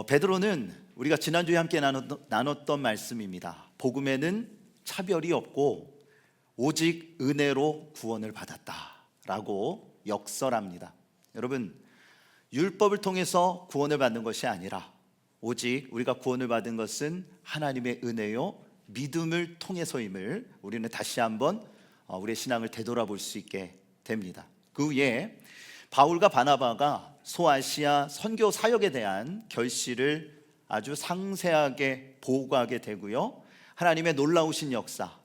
베드로는 우리가 지난주에 함께 나눴던 말씀입니다. 복음에는 차별이 없고 오직 은혜로 구원을 받았다라고 역설합니다. 여러분, 율법을 통해서 구원을 받는 것이 아니라 오직 우리가 구원을 받은 것은 하나님의 은혜요 믿음을 통해서임을 우리는 다시 한번 우리의 신앙을 되돌아볼 수 있게 됩니다. 그 후에 바울과 바나바가 소아시아 선교 사역에 대한 결실을 아주 상세하게 보고하게 되고요, 하나님의 놀라우신 역사,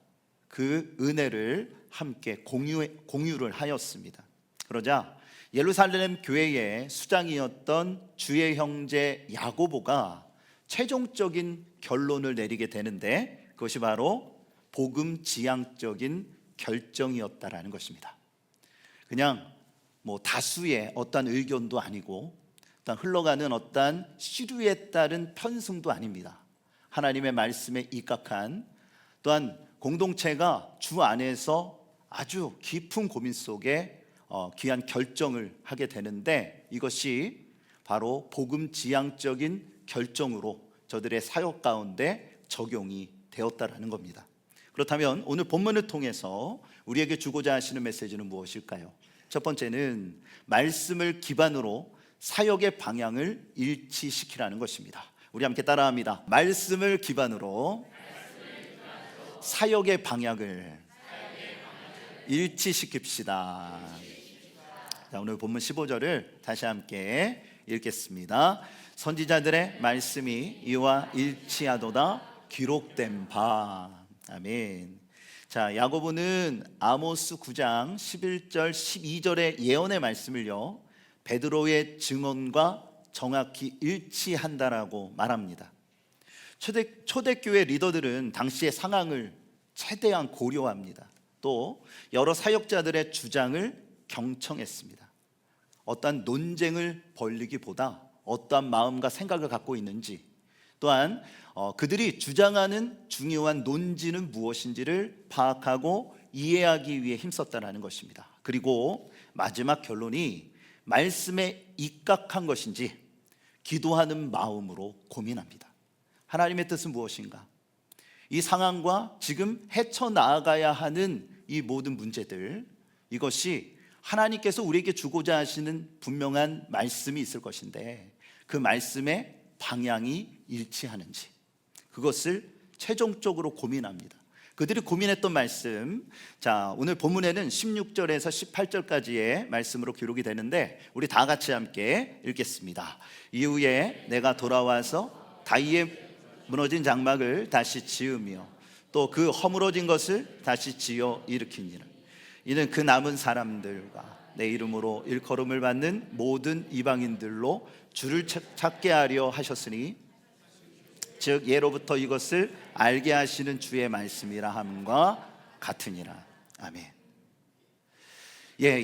그 은혜를 함께 공유를 하였습니다. 그러자 예루살렘 교회의 수장이었던 주의 형제 야고보가 최종적인 결론을 내리게 되는데, 그것이 바로 복음 지향적인 결정이었다라는 것입니다. 그냥 다수의 어떤 의견도 아니고 어떤 흘러가는 어떤 시류에 따른 편승도 아닙니다. 하나님의 말씀에 입각한, 또한 공동체가 주 안에서 아주 깊은 고민 속에 귀한 결정을 하게 되는데, 이것이 바로 복음 지향적인 결정으로 저들의 사역 가운데 적용이 되었다라는 겁니다. 그렇다면 오늘 본문을 통해서 우리에게 주고자 하시는 메시지는 무엇일까요? 첫 번째는 말씀을 기반으로 사역의 방향을 일치시키라는 것입니다. 우리 함께 따라합니다. 말씀을 기반으로 사역의 방향을 일치시킵시다. 자, 오늘 본문 15절을 다시 함께 읽겠습니다. 선지자들의 말씀이 이와 일치하도다 기록된 바. 아멘. 자, 야고보는 아모스 9장 11절 12절의 예언의 말씀을요, 베드로의 증언과 정확히 일치한다라고 말합니다. 초대교회 리더들은 당시의 상황을 최대한 고려합니다. 또 여러 사역자들의 주장을 경청했습니다. 어떠한 논쟁을 벌이기보다 어떠한 마음과 생각을 갖고 있는지, 또한 그들이 주장하는 중요한 논지는 무엇인지를 파악하고 이해하기 위해 힘썼다는 것입니다. 그리고 마지막 결론이 말씀에 입각한 것인지 기도하는 마음으로 고민합니다. 하나님의 뜻은 무엇인가? 이 상황과 지금 헤쳐나가야 하는 이 모든 문제들, 이것이 하나님께서 우리에게 주고자 하시는 분명한 말씀이 있을 것인데, 그 말씀의 방향이 일치하는지, 그것을 최종적으로 고민합니다. 그들이 고민했던 말씀, 자, 오늘 본문에는 16절에서 18절까지의 말씀으로 기록이 되는데, 우리 다 같이 함께 읽겠습니다. 이후에 내가 돌아와서 다윗의 무너진 장막을 다시 지으며 또 그 허물어진 것을 다시 지어 일으키니라. 이는 그 남은 사람들과 내 이름으로 일컬음을 받는 모든 이방인들로 주를 찾게 하려 하셨으니, 즉 예로부터 이것을 알게 하시는 주의 말씀이라 함과 같으니라. 아멘.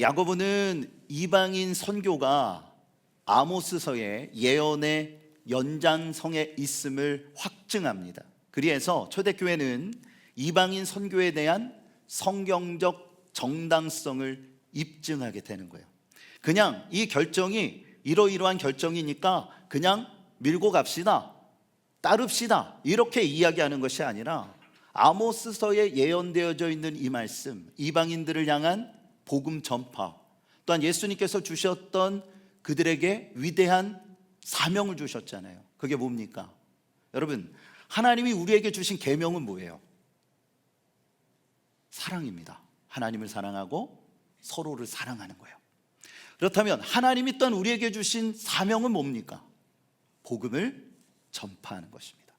야고보는 이방인 선교가 아모스서의 예언의 연장성에 있음을 확증합니다. 그래서 초대교회는 이방인 선교에 대한 성경적 정당성을 입증하게 되는 거예요. 그냥 이 결정이 이러이러한 결정이니까 그냥 밀고 갑시다, 따릅시다, 이렇게 이야기하는 것이 아니라 아모스서에 예언되어져 있는 이 말씀, 이방인들을 향한 복음 전파, 또한 예수님께서 주셨던 그들에게 위대한 사명을 주셨잖아요. 그게 뭡니까? 여러분, 하나님이 우리에게 주신 계명은 뭐예요? 사랑입니다. 하나님을 사랑하고 서로를 사랑하는 거예요. 그렇다면 하나님이 또한 우리에게 주신 사명은 뭡니까? 복음을 전파하는 것입니다.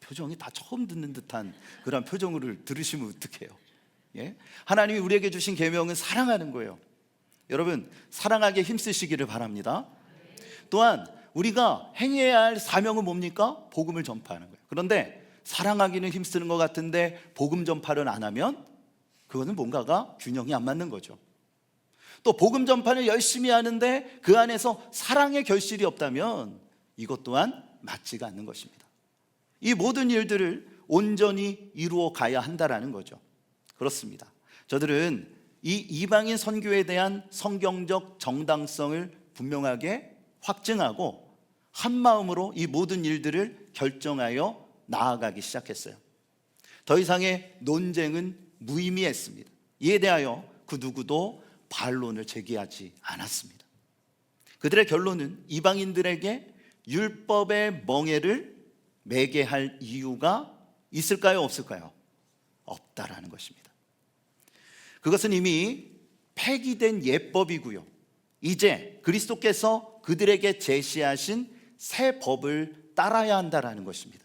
표정이 다 처음 듣는 듯한 그런 표정을 들으시면 어떡해요? 하나님이 우리에게 주신 계명은 사랑하는 거예요. 여러분, 사랑하게 힘쓰시기를 바랍니다. 또한 우리가 행해야 할 사명은 뭡니까? 복음을 전파하는 거예요. 그런데 사랑하기는 힘쓰는 것 같은데 복음 전파를 안 하면 그거는 뭔가가 균형이 안 맞는 거죠. 또 복음 전파를 열심히 하는데 그 안에서 사랑의 결실이 없다면 이것 또한 맞지가 않는 것입니다. 이 모든 일들을 온전히 이루어 가야 한다라는 거죠. 그렇습니다. 저들은 이 이방인 선교에 대한 성경적 정당성을 분명하게 확증하고 한 마음으로 이 모든 일들을 결정하여 나아가기 시작했어요. 더 이상의 논쟁은 무의미했습니다. 이에 대하여 그 누구도 반론을 제기하지 않았습니다. 그들의 결론은 이방인들에게 율법의 멍에를 매게 할 이유가 있을까요? 없을까요? 없다라는 것입니다. 그것은 이미 폐기된 예법이고요, 이제 그리스도께서 그들에게 제시하신 새 법을 따라야 한다라는 것입니다.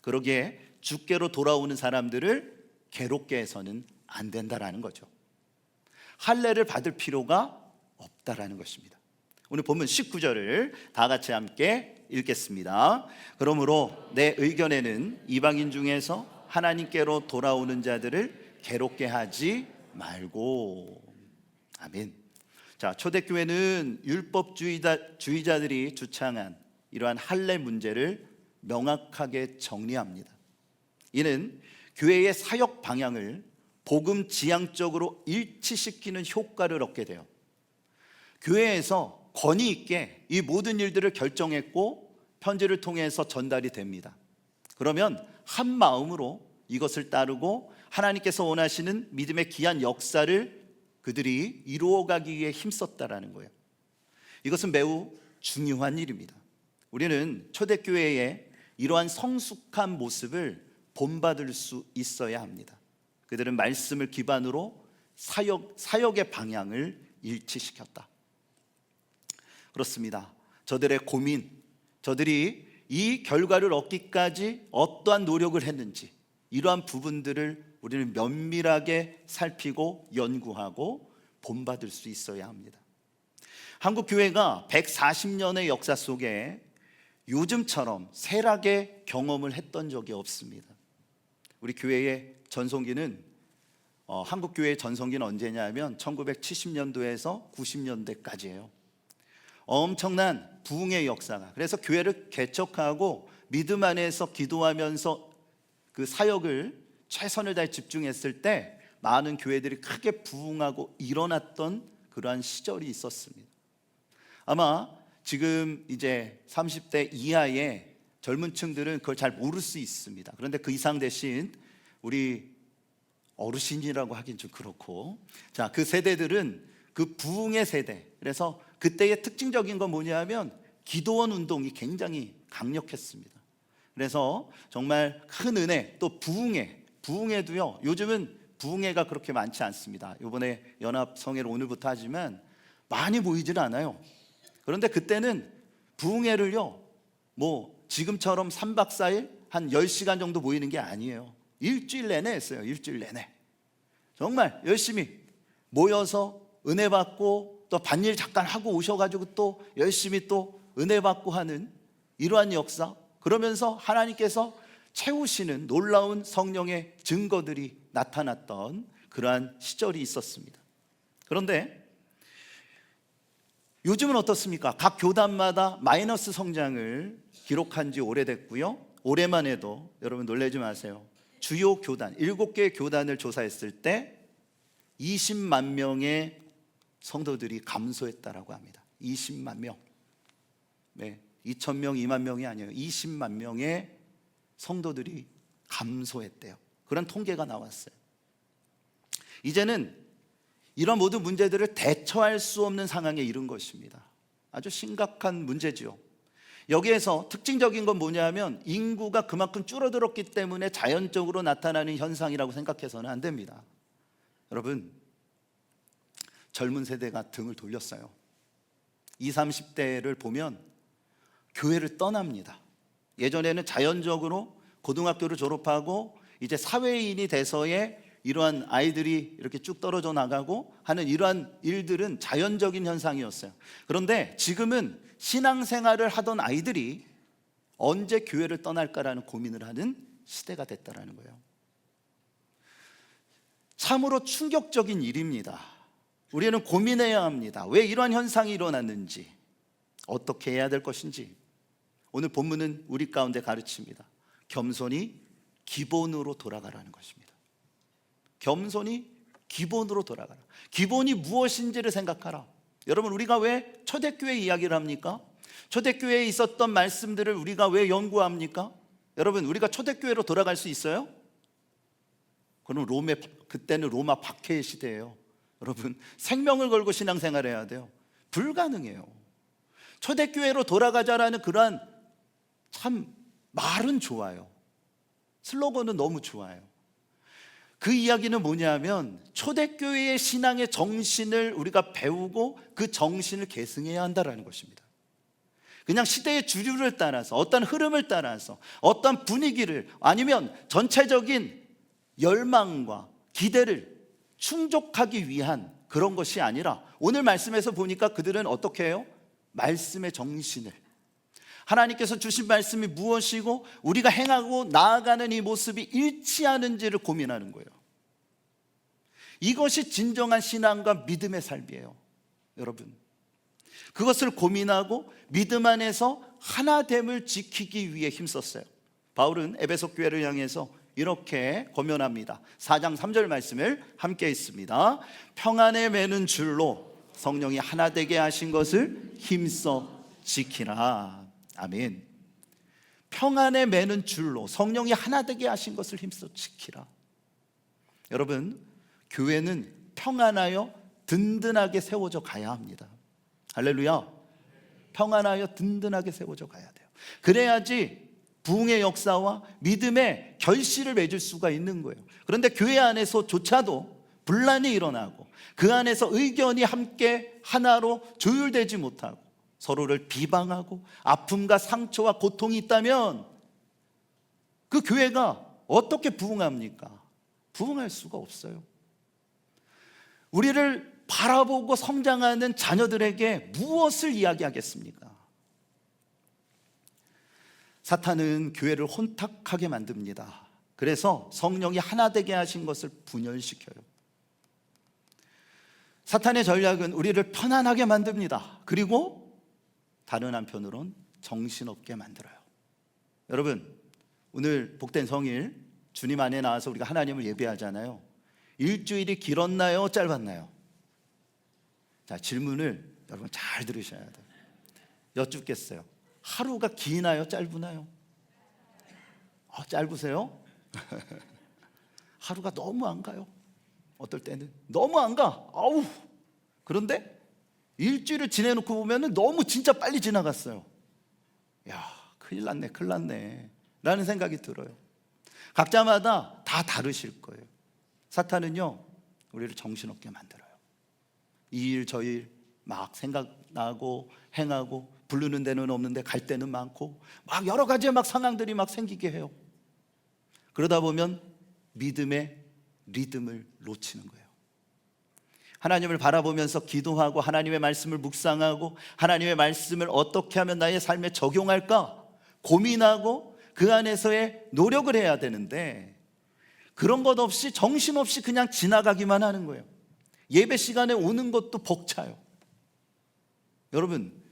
그러기에 주께로 돌아오는 사람들을 괴롭게 해서는 안 된다라는 거죠. 할례를 받을 필요가 없다라는 것입니다. 오늘 본문 19절을 다 같이 함께 읽겠습니다. 그러므로 내 의견에는 이방인 중에서 하나님께로 돌아오는 자들을 괴롭게 하지 말고. 아멘. 자, 초대교회는 율법주의자들이 주창한 이러한 할례 문제를 명확하게 정리합니다. 이는 교회의 사역 방향을 복음 지향적으로 일치시키는 효과를 얻게 돼요. 교회에서 권위 있게 이 모든 일들을 결정했고 편지를 통해서 전달이 됩니다. 그러면 한 마음으로 이것을 따르고 하나님께서 원하시는 믿음의 귀한 역사를 그들이 이루어가기 위해 힘썼다라는 거예요. 이것은 매우 중요한 일입니다. 우리는 초대교회의 이러한 성숙한 모습을 본받을 수 있어야 합니다. 그들은 말씀을 기반으로 사역의 방향을 일치시켰다. 그렇습니다. 저들의 고민, 저들이 이 결과를 얻기까지 어떠한 노력을 했는지, 이러한 부분들을 우리는 면밀하게 살피고 연구하고 본받을 수 있어야 합니다. 한국 교회가 140년의 역사 속에 요즘처럼 쇠락의 경험을 했던 적이 없습니다. 우리 교회의 전성기는 한국 교회의 전성기는 언제냐면 1970년도에서 90년대까지예요. 엄청난 부흥의 역사가, 그래서 교회를 개척하고 믿음 안에서 기도하면서 그 사역을 최선을 다해 집중했을 때 많은 교회들이 크게 부흥하고 일어났던 그러한 시절이 있었습니다. 아마 지금 이제 30대 이하의 젊은 층들은 그걸 잘 모를 수 있습니다. 그런데 그 이상 대신 우리 어르신이라고 하긴 좀 그렇고, 자, 그 세대들은 그 부흥의 세대, 그래서 그때의 특징적인 건 뭐냐면 기도원 운동이 굉장히 강력했습니다. 그래서 정말 큰 은혜, 또 부흥회도요, 요즘은 부흥회가 그렇게 많지 않습니다. 이번에 연합성회를 오늘부터 하지만 많이 모이지는 않아요. 그런데 그때는 부흥회를요, 뭐 지금처럼 3박 4일 한 10시간 정도 모이는 게 아니에요. 일주일 내내 했어요. 일주일 내내 정말 열심히 모여서 은혜 받고, 또 밭일 잠깐 하고 오셔가지고 또 열심히 또 은혜 받고 하는 이러한 역사, 그러면서 하나님께서 채우시는 놀라운 성령의 증거들이 나타났던 그러한 시절이 있었습니다. 그런데 요즘은 어떻습니까? 각 교단마다 마이너스 성장을 기록한 지 오래됐고요, 올해만 해도 여러분 놀라지 마세요. 주요 교단 7개의 교단을 조사했을 때 20만 명의 성도들이 감소했다라고 합니다. 20만 명. 네, 2,000명, 2만 명이 아니에요. 20만 명의 성도들이 감소했대요. 그런 통계가 나왔어요. 이제는 이런 모든 문제들을 대처할 수 없는 상황에 이른 것입니다. 아주 심각한 문제죠. 여기에서 특징적인 건 뭐냐면 인구가 그만큼 줄어들었기 때문에 자연적으로 나타나는 현상이라고 생각해서는 안 됩니다. 여러분, 젊은 세대가 등을 돌렸어요. 20, 30대를 보면 교회를 떠납니다. 예전에는 자연적으로 고등학교를 졸업하고 이제 사회인이 돼서의 이러한 아이들이 이렇게 쭉 떨어져 나가고 하는 이러한 일들은 자연적인 현상이었어요. 그런데 지금은 신앙생활을 하던 아이들이 언제 교회를 떠날까라는 고민을 하는 시대가 됐다라는 거예요. 참으로 충격적인 일입니다. 우리는 고민해야 합니다. 왜 이러한 현상이 일어났는지, 어떻게 해야 될 것인지. 오늘 본문은 우리 가운데 가르칩니다. 겸손히 기본으로 돌아가라는 것입니다. 겸손히 기본으로 돌아가라. 기본이 무엇인지를 생각하라. 여러분, 우리가 왜 초대교회 이야기를 합니까? 초대교회에 있었던 말씀들을 우리가 왜 연구합니까? 여러분, 우리가 초대교회로 돌아갈 수 있어요? 그럼 그때는 로마 박해의 시대예요. 여러분, 생명을 걸고 신앙생활해야 돼요. 불가능해요. 초대교회로 돌아가자라는 그러한 참 말은 좋아요. 슬로건은 너무 좋아요. 그 이야기는 뭐냐면 초대교회의 신앙의 정신을 우리가 배우고 그 정신을 계승해야 한다는 것입니다. 그냥 시대의 주류를 따라서, 어떤 흐름을 따라서, 어떤 분위기를, 아니면 전체적인 열망과 기대를 충족하기 위한 그런 것이 아니라, 오늘 말씀에서 보니까 그들은 어떻게 해요? 말씀의 정신을, 하나님께서 주신 말씀이 무엇이고 우리가 행하고 나아가는 이 모습이 일치하는지를 고민하는 거예요. 이것이 진정한 신앙과 믿음의 삶이에요. 여러분, 그것을 고민하고 믿음 안에서 하나됨을 지키기 위해 힘썼어요. 바울은 에베소 교회를 향해서 이렇게 권면합니다. 4장 3절 말씀을 함께 읽습니다. 평안에 매는 줄로 성령이 하나 되게 하신 것을 힘써 지키라. 아멘. 평안에 매는 줄로 성령이 하나 되게 하신 것을 힘써 지키라. 여러분, 교회는 평안하여 든든하게 세워져 가야 합니다. 할렐루야. 평안하여 든든하게 세워져 가야 돼요. 그래야지 부흥의 역사와 믿음의 결실을 맺을 수가 있는 거예요. 그런데 교회 안에서조차도 분란이 일어나고 그 안에서 의견이 함께 하나로 조율되지 못하고 서로를 비방하고 아픔과 상처와 고통이 있다면 그 교회가 어떻게 부흥합니까? 부흥할 수가 없어요. 우리를 바라보고 성장하는 자녀들에게 무엇을 이야기하겠습니까? 사탄은 교회를 혼탁하게 만듭니다. 그래서 성령이 하나 되게 하신 것을 분열시켜요. 사탄의 전략은 우리를 편안하게 만듭니다. 그리고 다른 한편으론 정신없게 만들어요. 여러분, 오늘 복된 성일 주님 안에 나와서 우리가 하나님을 예배하잖아요. 일주일이 길었나요? 짧았나요? 자, 질문을 여러분 잘 들으셔야 돼요. 여쭙겠어요. 하루가 기나요? 짧으나요? 짧으세요? 하루가 너무 안 가요. 어떨 때는 너무 안 가. 아우. 그런데 일주일을 지내놓고 보면은 너무 진짜 빨리 지나갔어요. 야, 큰일 났네 라는 생각이 들어요. 각자마다 다 다르실 거예요. 사탄은요, 우리를 정신없게 만들어요. 이 일 저 일 막 생각나고 행하고, 부르는 데는 없는데 갈 데는 많고, 막 여러 가지의 막 상황들이 막 생기게 해요. 그러다 보면 믿음의 리듬을 놓치는 거예요. 하나님을 바라보면서 기도하고 하나님의 말씀을 묵상하고 하나님의 말씀을 어떻게 하면 나의 삶에 적용할까 고민하고 그 안에서의 노력을 해야 되는데, 그런 것 없이 정신없이 그냥 지나가기만 하는 거예요. 예배 시간에 오는 것도 벅차요. 여러분,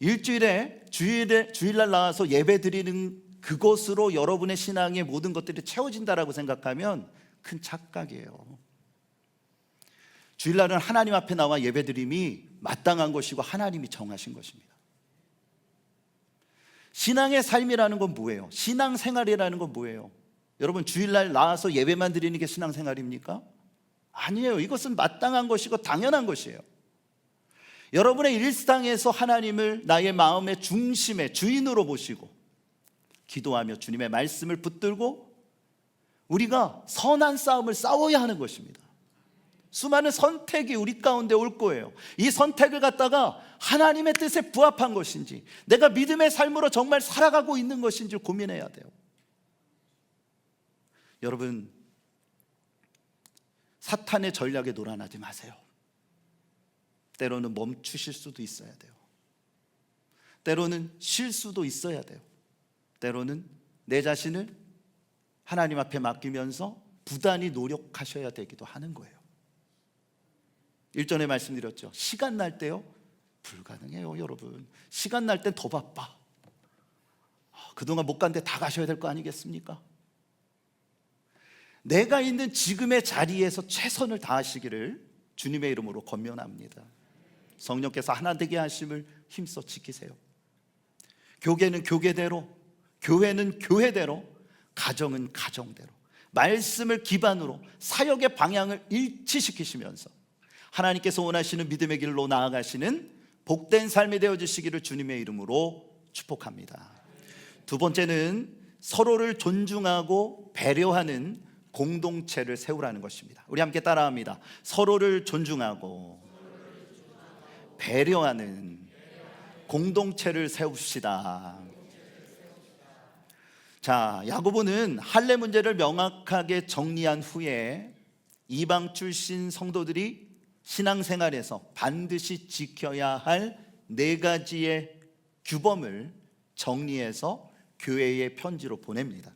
일주일에 주일날 나와서 예배 드리는 그것으로 여러분의 신앙의 모든 것들이 채워진다라고 생각하면 큰 착각이에요. 주일날은 하나님 앞에 나와 예배드림이 마땅한 것이고 하나님이 정하신 것입니다. 신앙의 삶이라는 건 뭐예요? 신앙생활이라는 건 뭐예요? 여러분, 주일날 나와서 예배만 드리는 게 신앙생활입니까? 아니에요. 이것은 마땅한 것이고 당연한 것이에요. 여러분의 일상에서 하나님을 나의 마음의 중심의 주인으로 보시고 기도하며 주님의 말씀을 붙들고 우리가 선한 싸움을 싸워야 하는 것입니다. 수많은 선택이 우리 가운데 올 거예요. 이 선택을 갖다가 하나님의 뜻에 부합한 것인지, 내가 믿음의 삶으로 정말 살아가고 있는 것인지 고민해야 돼요. 여러분, 사탄의 전략에 놀아나지 마세요. 때로는 멈추실 수도 있어야 돼요. 때로는 쉴 수도 있어야 돼요. 때로는 내 자신을 하나님 앞에 맡기면서 부단히 노력하셔야 되기도 하는 거예요. 일전에 말씀드렸죠. 시간 날 때요? 불가능해요, 여러분. 시간 날 땐 더 바빠. 그동안 못 간 데 다 가셔야 될 거 아니겠습니까? 내가 있는 지금의 자리에서 최선을 다하시기를 주님의 이름으로 권면합니다. 성령께서 하나 되게 하심을 힘써 지키세요. 교계는 교계대로, 교회는 교회대로, 가정은 가정대로 말씀을 기반으로 사역의 방향을 일치시키시면서 하나님께서 원하시는 믿음의 길로 나아가시는 복된 삶이 되어주시기를 주님의 이름으로 축복합니다. 두 번째는 서로를 존중하고 배려하는 공동체를 세우라는 것입니다. 우리 함께 따라합니다. 서로를 존중하고 배려하는 공동체를 세웁시다. 자, 야고보는 할례 문제를 명확하게 정리한 후에 이방 출신 성도들이 신앙생활에서 반드시 지켜야 할 4가지의 규범을 정리해서 교회의 편지로 보냅니다.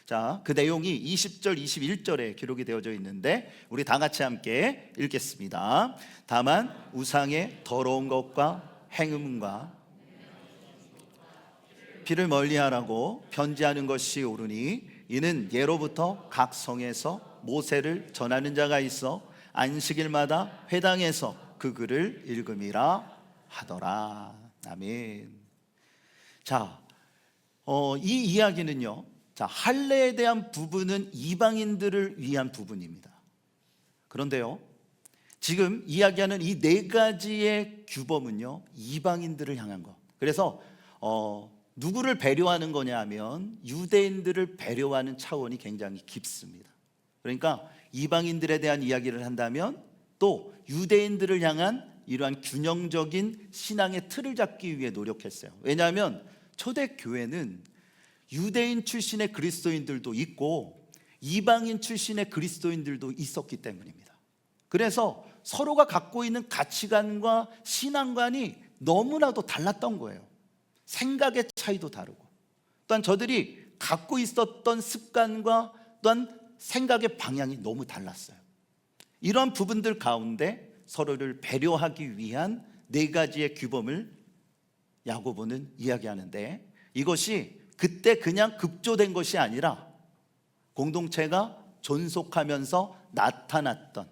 자, 그 내용이 20절, 21절에 기록이 되어져 있는데 우리 다 같이 함께 읽겠습니다. 다만 우상의 더러운 것과 행음과 피를 멀리하라고 편지하는 것이 옳으니 이는 예로부터 각 성에서 모세를 전하는 자가 있어 안식일마다 회당에서 그 글을 읽음이라 하더라. 아멘. 자, 이 이야기는요, 자, 할례에 대한 부분은 이방인들을 위한 부분입니다. 그런데요, 지금 이야기하는 이 4가지의 규범은요, 이방인들을 향한 것. 그래서 누구를 배려하는 거냐 하면 유대인들을 배려하는 차원이 굉장히 깊습니다. 그러니까 이방인들에 대한 이야기를 한다면 또 유대인들을 향한 이러한 균형적인 신앙의 틀을 잡기 위해 노력했어요. 왜냐하면 초대교회는 유대인 출신의 그리스도인들도 있고 이방인 출신의 그리스도인들도 있었기 때문입니다. 그래서 서로가 갖고 있는 가치관과 신앙관이 너무나도 달랐던 거예요. 생각의 차이도 다르고 또한 저들이 갖고 있었던 습관과 또한 생각의 방향이 너무 달랐어요. 이런 부분들 가운데 서로를 배려하기 위한 4가지의 규범을 야고보는 이야기하는데 이것이 그때 그냥 급조된 것이 아니라 공동체가 존속하면서 나타났던,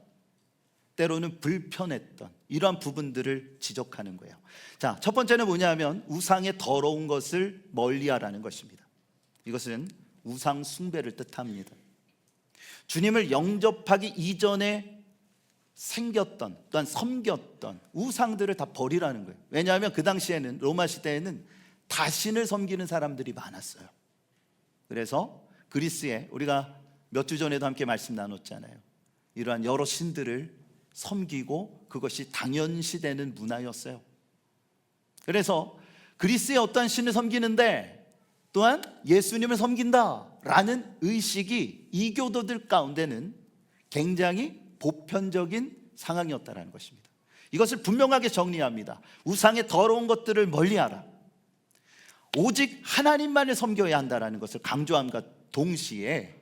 때로는 불편했던 이러한 부분들을 지적하는 거예요. 자, 첫 번째는 뭐냐면 우상의 더러운 것을 멀리하라는 것입니다. 이것은 우상 숭배를 뜻합니다. 주님을 영접하기 이전에 생겼던 또한 섬겼던 우상들을 다 버리라는 거예요. 왜냐하면 그 당시에는 로마 시대에는 다신을 섬기는 사람들이 많았어요. 그래서 그리스에 우리가 몇 주 전에도 함께 말씀 나눴잖아요. 이러한 여러 신들을 섬기고 그것이 당연시되는 문화였어요. 그래서 그리스의 어떠한 신을 섬기는데 또한 예수님을 섬긴다라는 의식이 이교도들 가운데는 굉장히 보편적인 상황이었다는 것입니다. 이것을 분명하게 정리합니다. 우상의 더러운 것들을 멀리하라. 오직 하나님만을 섬겨야 한다는 것을 강조함과 동시에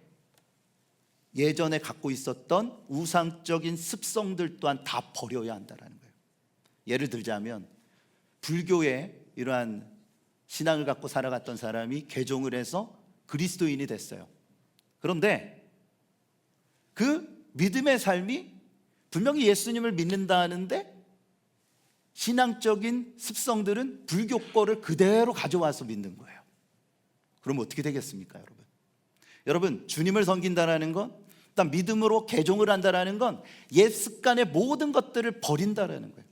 예전에 갖고 있었던 우상적인 습성들 또한 다 버려야 한다는 거예요. 예를 들자면 불교의 이러한 신앙을 갖고 살아갔던 사람이 개종을 해서 그리스도인이 됐어요. 그런데 그 믿음의 삶이 분명히 예수님을 믿는다 하는데 신앙적인 습성들은 불교 거를 그대로 가져와서 믿는 거예요. 그럼 어떻게 되겠습니까, 여러분? 여러분, 주님을 섬긴다라는 건, 일단 믿음으로 개종을 한다라는 건 옛 습관의 모든 것들을 버린다라는 거예요.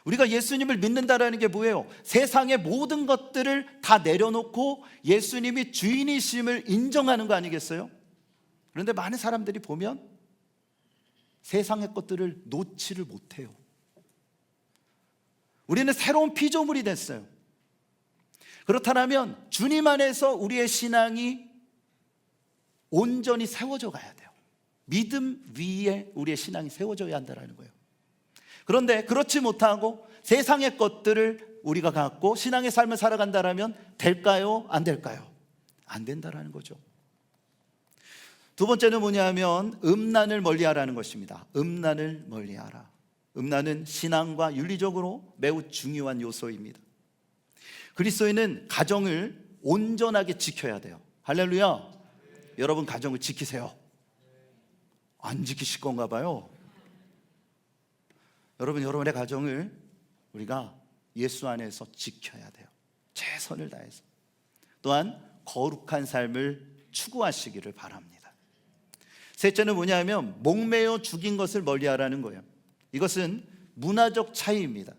우리가 예수님을 믿는다라는 게 뭐예요? 세상의 모든 것들을 다 내려놓고 예수님이 주인이심을 인정하는 거 아니겠어요? 그런데 많은 사람들이 보면 세상의 것들을 놓지를 못해요. 우리는 새로운 피조물이 됐어요. 그렇다면 주님 안에서 우리의 신앙이 온전히 세워져 가야 돼요. 믿음 위에 우리의 신앙이 세워져야 한다는 거예요. 그런데 그렇지 못하고 세상의 것들을 우리가 갖고 신앙의 삶을 살아간다면 될까요? 안 될까요? 안 된다라는 거죠. 두 번째는 뭐냐면 음란을 멀리하라는 것입니다. 음란을 멀리하라. 음란은 신앙과 윤리적으로 매우 중요한 요소입니다. 그리스도인은 가정을 온전하게 지켜야 돼요. 할렐루야. 여러분 가정을 지키세요. 안 지키실 건가 봐요. 여러분, 여러분의 가정을 우리가 예수 안에서 지켜야 돼요. 최선을 다해서 또한 거룩한 삶을 추구하시기를 바랍니다. 셋째는 뭐냐면 목매어 죽인 것을 멀리하라는 거예요. 이것은 문화적 차이입니다.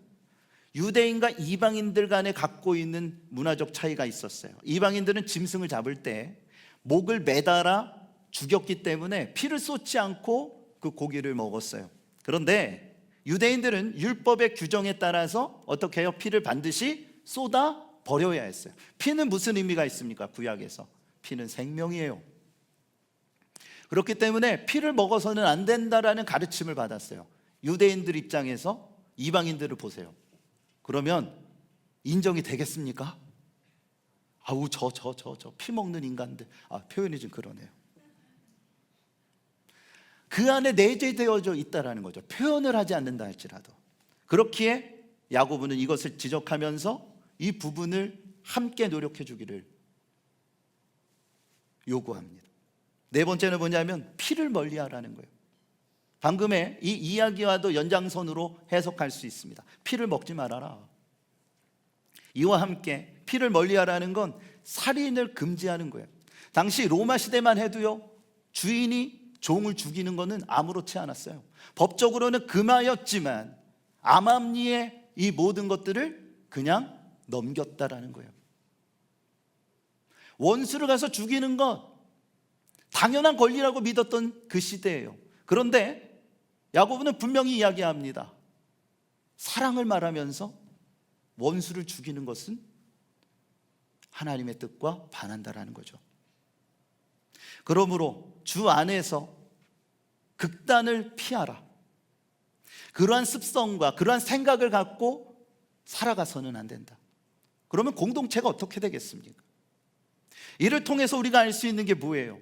유대인과 이방인들 간에 갖고 있는 문화적 차이가 있었어요. 이방인들은 짐승을 잡을 때 목을 매달아 죽였기 때문에 피를 쏟지 않고 그 고기를 먹었어요. 그런데 유대인들은 율법의 규정에 따라서 어떻게 해요? 피를 반드시 쏟아 버려야 했어요. 피는 무슨 의미가 있습니까? 구약에서 피는 생명이에요. 그렇기 때문에 피를 먹어서는 안 된다라는 가르침을 받았어요. 유대인들 입장에서 이방인들을 보세요. 그러면 인정이 되겠습니까? 아우 저 피 먹는 인간들. 표현이 좀 그러네요. 그 안에 내재되어져 있다라는 거죠. 표현을 하지 않는다 할지라도. 그렇기에 야고보는 이것을 지적하면서 이 부분을 함께 노력해 주기를 요구합니다. 네 번째는 뭐냐면 피를 멀리하라는 거예요. 방금의 이 이야기와도 연장선으로 해석할 수 있습니다. 피를 먹지 말아라. 이와 함께 피를 멀리하라는 건 살인을 금지하는 거예요. 당시 로마 시대만 해도요, 주인이 종을 죽이는 것은 아무렇지 않았어요. 법적으로는 금하였지만 암암리의 이 모든 것들을 그냥 넘겼다라는 거예요. 원수를 가서 죽이는 것 당연한 권리라고 믿었던 그 시대예요. 그런데 야고보는 분명히 이야기합니다. 사랑을 말하면서 원수를 죽이는 것은 하나님의 뜻과 반한다라는 거죠. 그러므로 주 안에서 극단을 피하라. 그러한 습성과 그러한 생각을 갖고 살아가서는 안 된다. 그러면 공동체가 어떻게 되겠습니까? 이를 통해서 우리가 알 수 있는 게 뭐예요?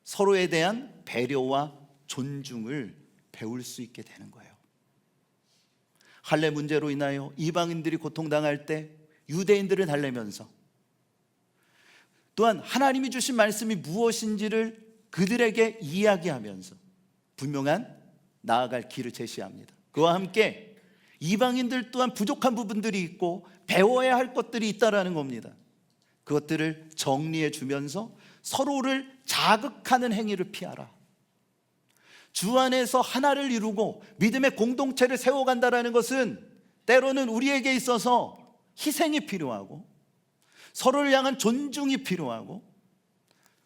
서로에 대한 배려와 존중을 배울 수 있게 되는 거예요. 할례 문제로 인하여 이방인들이 고통당할 때 유대인들은 달래면서 또한 하나님이 주신 말씀이 무엇인지를 그들에게 이야기하면서 분명한 나아갈 길을 제시합니다. 그와 함께 이방인들 또한 부족한 부분들이 있고 배워야 할 것들이 있다라는 겁니다. 그것들을 정리해 주면서 서로를 자극하는 행위를 피하라. 주 안에서 하나를 이루고 믿음의 공동체를 세워간다는 것은 때로는 우리에게 있어서 희생이 필요하고 서로를 향한 존중이 필요하고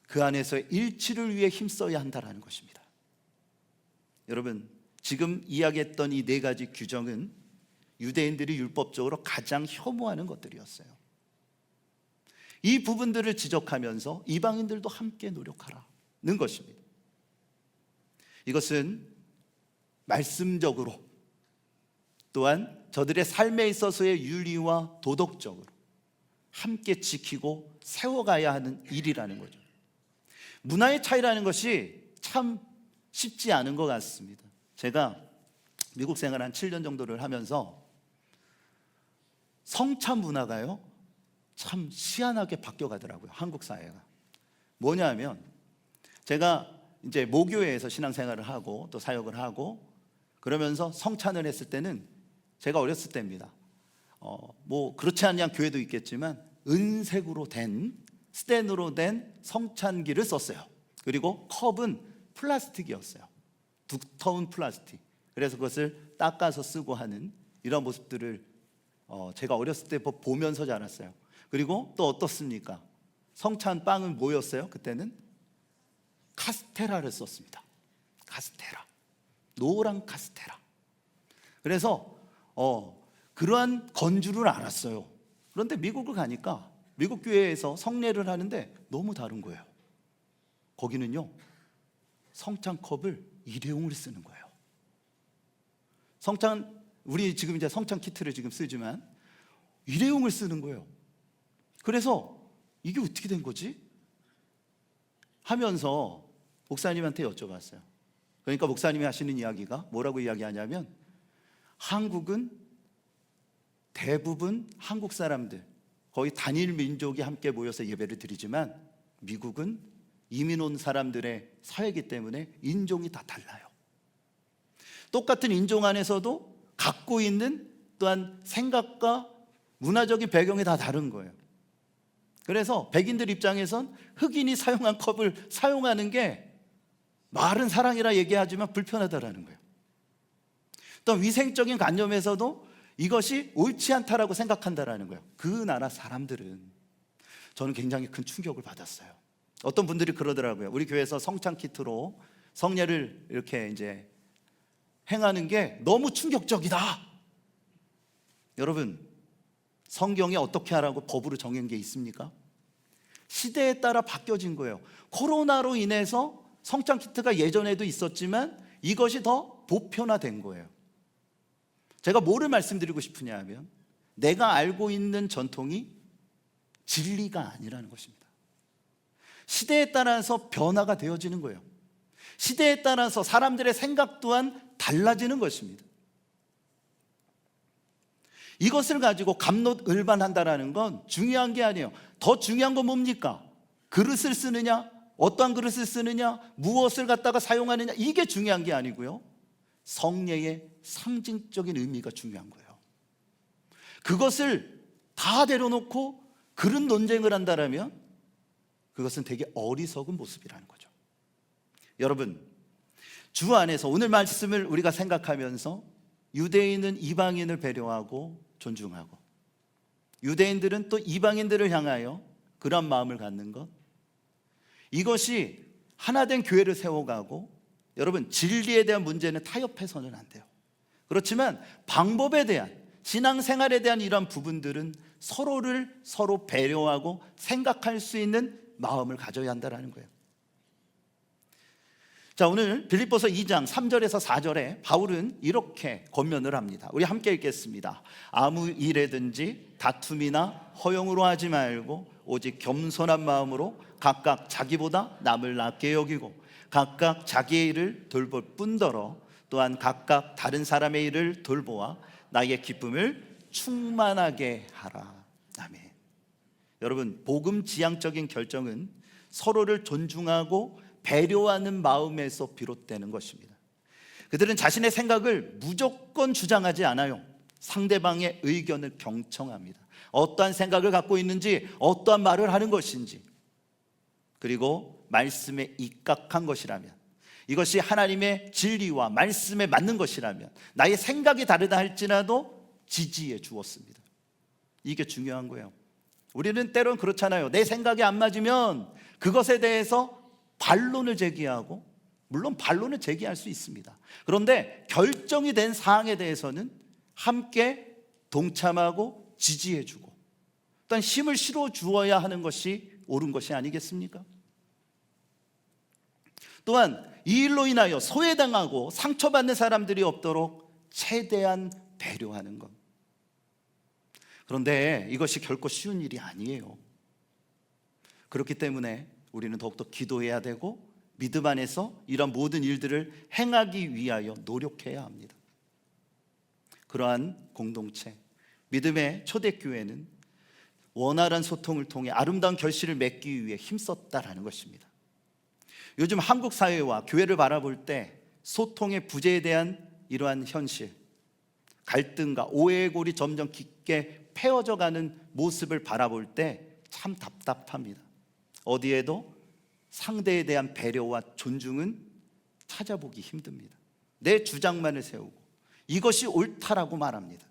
그 안에서 일치를 위해 힘써야 한다는 것입니다. 여러분, 지금 이야기했던 이 네 가지 규정은 유대인들이 율법적으로 가장 혐오하는 것들이었어요. 이 부분들을 지적하면서 이방인들도 함께 노력하라는 것입니다. 이것은 말씀적으로 또한 저들의 삶에 있어서의 윤리와 도덕적으로 함께 지키고 세워가야 하는 일이라는 거죠. 문화의 차이라는 것이 참 쉽지 않은 것 같습니다. 제가 미국 생활 한 7년 정도를 하면서 성차 문화가요 참 희한하게 바뀌어가더라고요. 한국 사회가. 뭐냐면 제가 이제 모교회에서 신앙생활을 하고 또 사역을 하고 그러면서 성찬을 했을 때는 제가 어렸을 때입니다. 뭐 그렇지 않냐 교회도 있겠지만 은색으로 된 스텐으로 된 성찬기를 썼어요. 그리고 컵은 플라스틱이었어요. 두터운 플라스틱. 그래서 그것을 닦아서 쓰고 하는 이런 모습들을 제가 어렸을 때 보면서 자랐어요. 그리고 또 어떻습니까? 성찬 빵은 뭐였어요? 그때는 카스테라를 썼습니다. 카스테라, 노란 카스테라. 그래서 그러한 건주를 알았어요. 그런데 미국을 가니까 미국 교회에서 성례를 하는데 너무 다른 거예요. 거기는요 성찬컵을 일회용을 쓰는 거예요. 성찬, 우리 지금 이제 성찬 키트를 지금 쓰지만 일회용을 쓰는 거예요. 그래서 이게 어떻게 된 거지? 하면서 목사님한테 여쭤봤어요. 그러니까 목사님이 하시는 이야기가 뭐라고 이야기하냐면 한국은 대부분 한국 사람들 거의 단일 민족이 함께 모여서 예배를 드리지만 미국은 이민 온 사람들의 사회이기 때문에 인종이 다 달라요. 똑같은 인종 안에서도 갖고 있는 또한 생각과 문화적인 배경이 다 다른 거예요. 그래서 백인들 입장에선 흑인이 사용한 컵을 사용하는 게 말은 사랑이라 얘기하지만 불편하다라는 거예요. 또 위생적인 관념에서도 이것이 옳지 않다라고 생각한다라는 거예요. 그 나라 사람들은. 저는 굉장히 큰 충격을 받았어요. 어떤 분들이 그러더라고요. 우리 교회에서 성찬 키트로 성례를 이렇게 이제 행하는 게 너무 충격적이다. 여러분, 성경에 어떻게 하라고 법으로 정한 게 있습니까? 시대에 따라 바뀌어진 거예요. 코로나로 인해서 성찬 키트가 예전에도 있었지만 이것이 더 보편화된 거예요. 제가 뭐를 말씀드리고 싶으냐 하면 내가 알고 있는 전통이 진리가 아니라는 것입니다. 시대에 따라서 변화가 되어지는 거예요. 시대에 따라서 사람들의 생각 또한 달라지는 것입니다. 이것을 가지고 갑론을반한다는 건 중요한 게 아니에요. 더 중요한 건 뭡니까? 그릇을 쓰느냐, 어떠한 그릇을 쓰느냐, 무엇을 갖다가 사용하느냐, 이게 중요한 게 아니고요, 성례의 상징적인 의미가 중요한 거예요. 그것을 다 내려놓고 그릇 논쟁을 한다면 그것은 되게 어리석은 모습이라는 거죠. 여러분, 주 안에서 오늘 말씀을 우리가 생각하면서 유대인은 이방인을 배려하고 존중하고, 유대인들은 또 이방인들을 향하여 그런 마음을 갖는 것, 이것이 하나된 교회를 세워가고, 여러분, 진리에 대한 문제는 타협해서는 안 돼요. 그렇지만 방법에 대한, 신앙생활에 대한 이런 부분들은 서로 배려하고 생각할 수 있는 마음을 가져야 한다는 거예요. 자, 오늘 빌립보서 2장 3절에서 4절에 바울은 이렇게 권면을 합니다. 우리 함께 읽겠습니다. 아무 일에든지 다툼이나 허용으로 하지 말고 오직 겸손한 마음으로 각각 자기보다 남을 낫게 여기고 각각 자기의 일을 돌볼 뿐더러 또한 각각 다른 사람의 일을 돌보아 나의 기쁨을 충만하게 하라. 아멘. 여러분, 복음 지향적인 결정은 서로를 존중하고 배려하는 마음에서 비롯되는 것입니다. 그들은 자신의 생각을 무조건 주장하지 않아요. 상대방의 의견을 경청합니다. 어떠한 생각을 갖고 있는지, 어떠한 말을 하는 것인지, 그리고 말씀에 입각한 것이라면, 이것이 하나님의 진리와 말씀에 맞는 것이라면, 나의 생각이 다르다 할지라도 지지해 주었습니다. 이게 중요한 거예요. 우리는 때론 그렇잖아요. 내 생각이 안 맞으면 그것에 대해서 반론을 제기하고, 물론 반론을 제기할 수 있습니다. 그런데 결정이 된 사항에 대해서는 함께 동참하고 지지해주고 또한 힘을 실어 주어야 하는 것이 옳은 것이 아니겠습니까? 또한 이 일로 인하여 소외당하고 상처받는 사람들이 없도록 최대한 배려하는 것. 그런데 이것이 결코 쉬운 일이 아니에요. 그렇기 때문에 우리는 더욱더 기도해야 되고 믿음 안에서 이런 모든 일들을 행하기 위하여 노력해야 합니다. 그러한 공동체, 믿음의 초대교회는 원활한 소통을 통해 아름다운 결실을 맺기 위해 힘썼다라는 것입니다. 요즘 한국 사회와 교회를 바라볼 때 소통의 부재에 대한 이러한 현실, 갈등과 오해의 골이 점점 깊게 패어져 가는 모습을 바라볼 때 참 답답합니다. 어디에도 상대에 대한 배려와 존중은 찾아보기 힘듭니다. 내 주장만을 세우고 이것이 옳다라고 말합니다.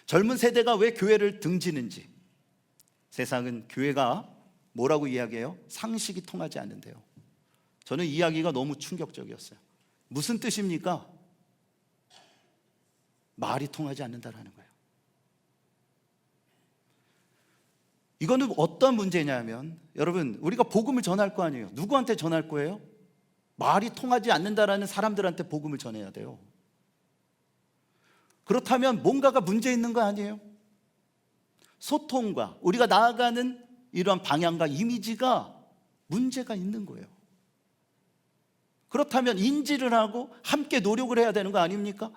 젊은 세대가 왜 교회를 등지는지, 세상은 교회가 뭐라고 이야기해요? 상식이 통하지 않는데요. 저는 이 이야기가 너무 충격적이었어요. 무슨 뜻입니까? 말이 통하지 않는다라는 거예요. 이거는 어떤 문제냐면, 여러분, 우리가 복음을 전할 거 아니에요. 누구한테 전할 거예요? 말이 통하지 않는다라는 사람들한테 복음을 전해야 돼요. 그렇다면 뭔가가 문제 있는 거 아니에요? 소통과 우리가 나아가는 이러한 방향과 이미지가 문제가 있는 거예요. 그렇다면 인지를 하고 함께 노력을 해야 되는 거 아닙니까?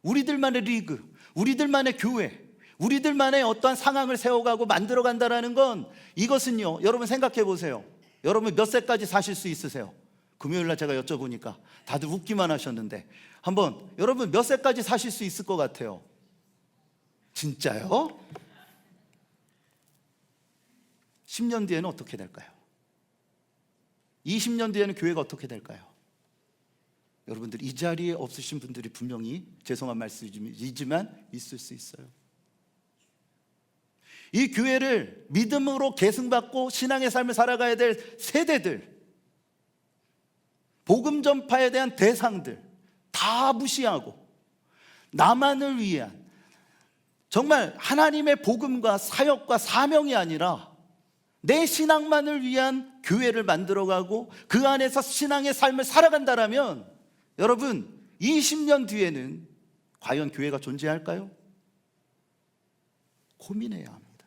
우리들만의 리그, 우리들만의 교회, 우리들만의 어떠한 상황을 세워가고 만들어간다는 건, 이것은요, 여러분 생각해 보세요. 여러분 몇 세까지 사실 수 있으세요? 금요일날 제가 여쭤보니까 다들 웃기만 하셨는데, 한번 여러분 몇 세까지 사실 수 있을 것 같아요? 진짜요? 10년 뒤에는 어떻게 될까요? 20년 뒤에는 교회가 어떻게 될까요? 여러분들, 이 자리에 없으신 분들이 분명히, 죄송한 말씀이지만 있을 수 있어요. 이 교회를 믿음으로 계승받고 신앙의 삶을 살아가야 될 세대들, 복음 전파에 대한 대상들 다 무시하고 나만을 위한, 정말 하나님의 복음과 사역과 사명이 아니라 내 신앙만을 위한 교회를 만들어가고 그 안에서 신앙의 삶을 살아간다라면, 여러분, 20년 뒤에는 과연 교회가 존재할까요? 고민해야 합니다.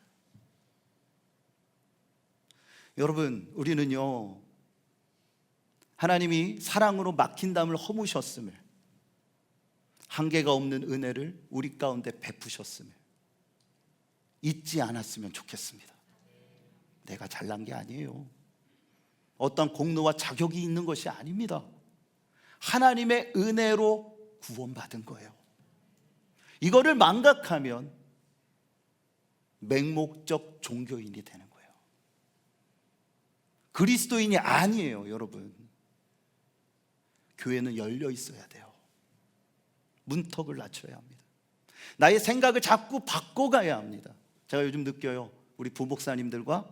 여러분, 우리는요, 하나님이 사랑으로 막힌 담을 허무셨음을, 한계가 없는 은혜를 우리 가운데 베푸셨음을 잊지 않았으면 좋겠습니다. 내가 잘난 게 아니에요. 어떤 공로와 자격이 있는 것이 아닙니다. 하나님의 은혜로 구원받은 거예요. 이거를 망각하면 맹목적 종교인이 되는 거예요. 그리스도인이 아니에요, 여러분. 교회는 열려 있어야 돼요. 문턱을 낮춰야 합니다. 나의 생각을 자꾸 바꿔가야 합니다. 제가 요즘 느껴요. 우리 부목사님들과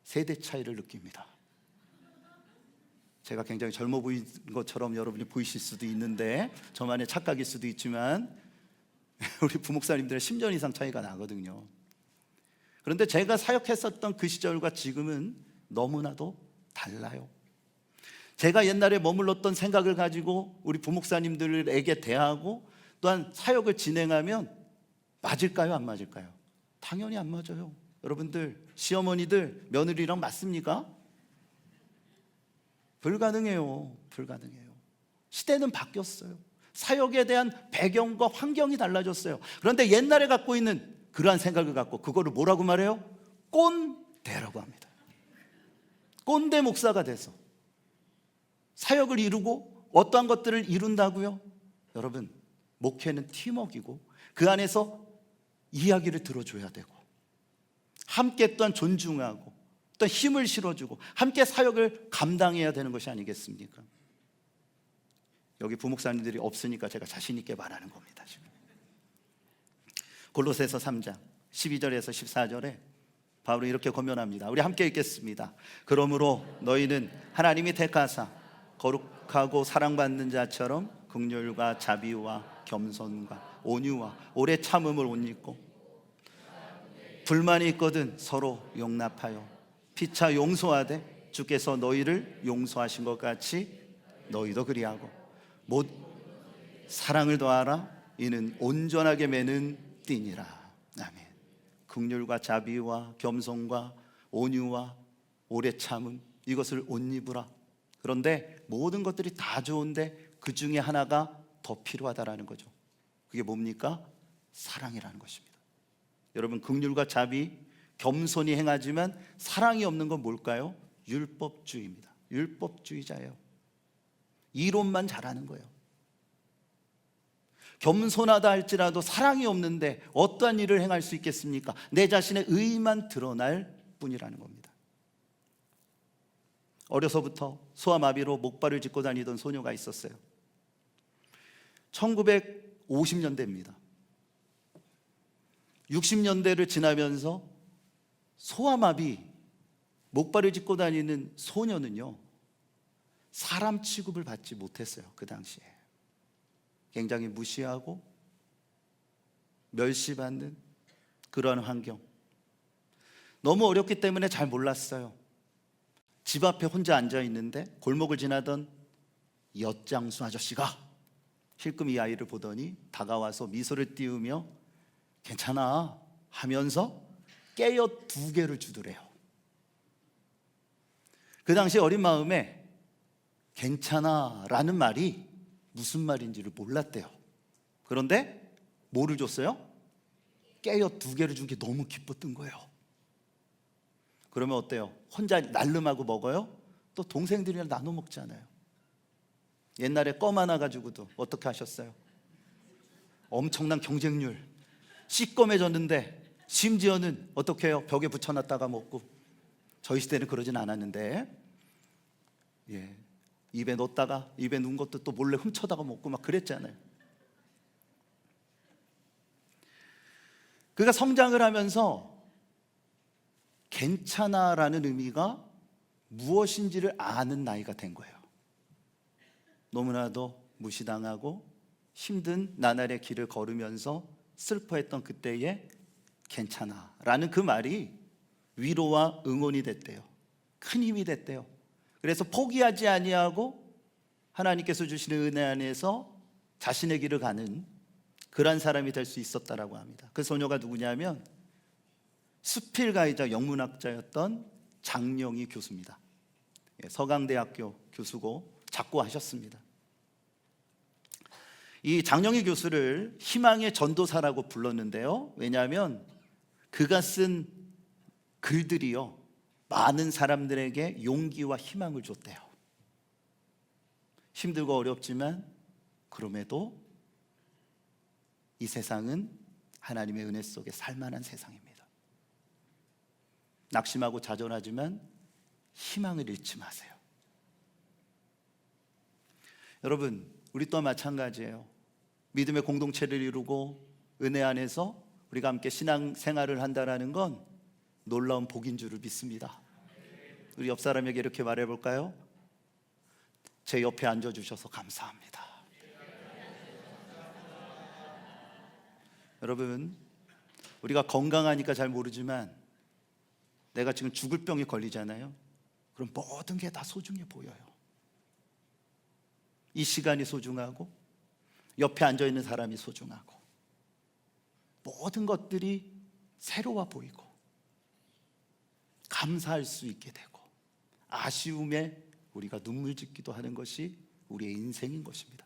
세대 차이를 느낍니다. 제가 굉장히 젊어 보이는 것처럼 여러분이 보이실 수도 있는데, 저만의 착각일 수도 있지만 우리 부목사님들은 10년 이상 차이가 나거든요. 그런데 제가 사역했었던 그 시절과 지금은 너무나도 달라요. 제가 옛날에 머물렀던 생각을 가지고 우리 부목사님들에게 대하고 또한 사역을 진행하면 맞을까요? 안 맞을까요? 당연히 안 맞아요. 여러분들, 시어머니들 며느리랑 맞습니까? 불가능해요. 불가능해요. 시대는 바뀌었어요. 사역에 대한 배경과 환경이 달라졌어요. 그런데 옛날에 갖고 있는 그러한 생각을 갖고 그거를 뭐라고 말해요? 꼰대라고 합니다. 꼰대 목사가 돼서 사역을 이루고 어떠한 것들을 이룬다고요? 여러분, 목회는 팀워크이고 그 안에서 이야기를 들어줘야 되고 함께 또한 존중하고 또 힘을 실어주고 함께 사역을 감당해야 되는 것이 아니겠습니까? 여기 부목사님들이 없으니까 제가 자신 있게 말하는 겁니다. 지금 골로새서 3장 12절에서 14절에 바울은 이렇게 권면합니다. 우리 함께 읽겠습니다. 그러므로 너희는 하나님이 택하사 거룩하고 사랑받는 자처럼 긍휼과 자비와 겸손과 온유와 오래 참음을 옷 입고, 불만이 있거든 서로 용납하여 피차 용서하되 주께서 너희를 용서하신 것 같이 너희도 그리하고 못 사랑을 더하라. 이는 온전하게 매는 띠니라. 아멘. 긍휼과 자비와 겸손과 온유와 오래 참음, 이것을 옷 입으라. 그런데 모든 것들이 다 좋은데 그 중에 하나가 더 필요하다라는 거죠. 그게 뭡니까? 사랑이라는 것입니다. 여러분, 긍휼과 자비, 겸손히 행하지만 사랑이 없는 건 뭘까요? 율법주의입니다. 율법주의자예요. 이론만 잘하는 거예요. 겸손하다 할지라도 사랑이 없는데 어떠한 일을 행할 수 있겠습니까? 내 자신의 의만 드러날 뿐이라는 겁니다. 어려서부터 소아마비로 목발을 짚고 다니던 소녀가 있었어요. 1950년대입니다. 60년대를 지나면서 소아마비, 목발을 짚고 다니는 소녀는요, 사람 취급을 받지 못했어요. 그 당시에 굉장히 무시하고 멸시받는 그러한 환경. 너무 어렵기 때문에 잘 몰랐어요. 집 앞에 혼자 앉아 있는데 골목을 지나던 엿장수 아저씨가 힐끔 이 아이를 보더니 다가와서 미소를 띄우며 괜찮아 하면서 깨엿 2개를 주더래요. 그 당시 어린 마음에 괜찮아 라는 말이 무슨 말인지를 몰랐대요. 그런데 뭐를 줬어요? 깨엿 2개를 준 게 너무 기뻤던 거예요. 그러면 어때요? 혼자 날름하고 먹어요? 또 동생들이랑 나눠 먹잖아요. 옛날에 껌 하나 가지고도 어떻게 하셨어요? 엄청난 경쟁률. 시꺼매졌는데 심지어는 어떻게 해요? 벽에 붙여놨다가 먹고. 저희 시대는 그러진 않았는데, 예, 입에 넣었다가 입에 넣은 것도 또 몰래 훔쳐다가 먹고 막 그랬잖아요. 그가 성장을 하면서 괜찮아라는 의미가 무엇인지를 아는 나이가 된 거예요. 너무나도 무시당하고 힘든 나날의 길을 걸으면서 슬퍼했던 그때에 괜찮아라는 그 말이 위로와 응원이 됐대요. 큰 힘이 됐대요. 그래서 포기하지 아니하고 하나님께서 주시는 은혜 안에서 자신의 길을 가는 그러한 사람이 될 수 있었다라고 합니다. 그 소녀가 누구냐면 수필가이자 영문학자였던 장영희 교수입니다. 서강대학교 교수고 작고하셨습니다. 이 장영희 교수를 희망의 전도사라고 불렀는데요. 왜냐하면 그가 쓴 글들이요, 많은 사람들에게 용기와 희망을 줬대요. 힘들고 어렵지만 그럼에도 이 세상은 하나님의 은혜 속에 살만한 세상입니다. 낙심하고 좌절하지만 희망을 잃지 마세요. 여러분, 우리 또한 마찬가지예요. 믿음의 공동체를 이루고 은혜 안에서 우리가 함께 신앙 생활을 한다는 건 놀라운 복인 줄을 믿습니다. 우리 옆 사람에게 이렇게 말해볼까요? 제 옆에 앉아주셔서 감사합니다. 여러분, 우리가 건강하니까 잘 모르지만 내가 지금 죽을 병이 걸리잖아요. 그럼 모든 게 다 소중해 보여요. 이 시간이 소중하고 옆에 앉아있는 사람이 소중하고 모든 것들이 새로워 보이고 감사할 수 있게 되고 아쉬움에 우리가 눈물 짓기도 하는 것이 우리의 인생인 것입니다.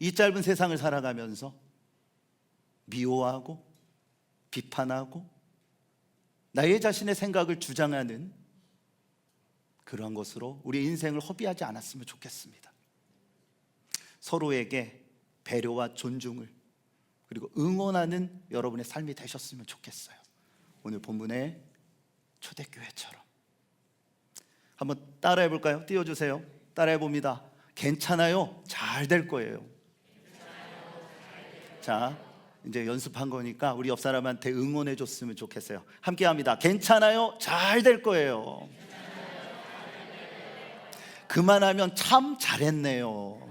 이 짧은 세상을 살아가면서 미워하고 비판하고 나의 자신의 생각을 주장하는 그러한 것으로 우리 인생을 허비하지 않았으면 좋겠습니다. 서로에게 배려와 존중을 그리고 응원하는 여러분의 삶이 되셨으면 좋겠어요. 오늘 본문의 초대교회처럼 한번 따라해 볼까요? 띄워주세요. 따라해 봅니다. 괜찮아요. 잘 될 거예요. 자, 이제 연습한 거니까 우리 옆 사람한테 응원해 줬으면 좋겠어요. 함께 합니다. 괜찮아요. 잘 될 거예요. 그만하면 참 잘했네요.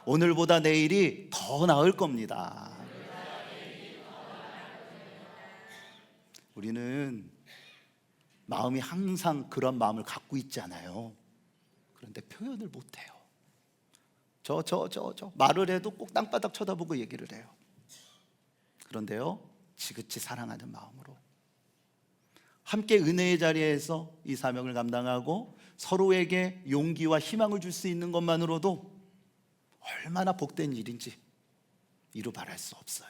오늘보다 내일이 더 나을 겁니다. 우리는 마음이 항상 그런 마음을 갖고 있잖아요. 그런데 표현을 못해요. 말을 해도 꼭 땅바닥 쳐다보고 얘기를 해요. 그런데요, 지긋이 사랑하는 마음으로 함께 은혜의 자리에서 이 사명을 감당하고 서로에게 용기와 희망을 줄 수 있는 것만으로도 얼마나 복된 일인지 이루 말할 수 없어요.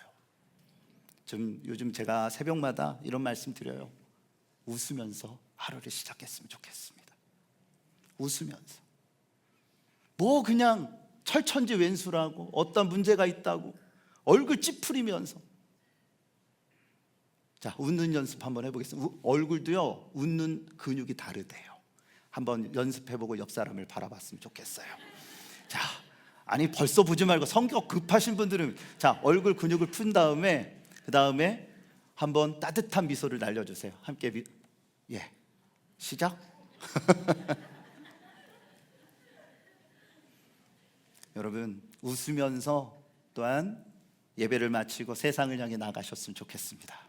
요즘 제가 새벽마다 이런 말씀 드려요. 웃으면서 하루를 시작했으면 좋겠습니다. 웃으면서 뭐 그냥 철천지 왼수라고 어떤 문제가 있다고 얼굴 찌푸리면서 자, 웃는 연습 한번 해보겠습니다. 얼굴도요, 웃는 근육이 다르대요. 한번 연습해보고 옆 사람을 바라봤으면 좋겠어요. 자, 아니 벌써 보지 말고 성격 급하신 분들은 자, 얼굴 근육을 푼 다음에 그 다음에 한번 따뜻한 미소를 날려주세요. 함께 예, 시작. 여러분, 웃으면서 또한 예배를 마치고 세상을 향해 나가셨으면 좋겠습니다.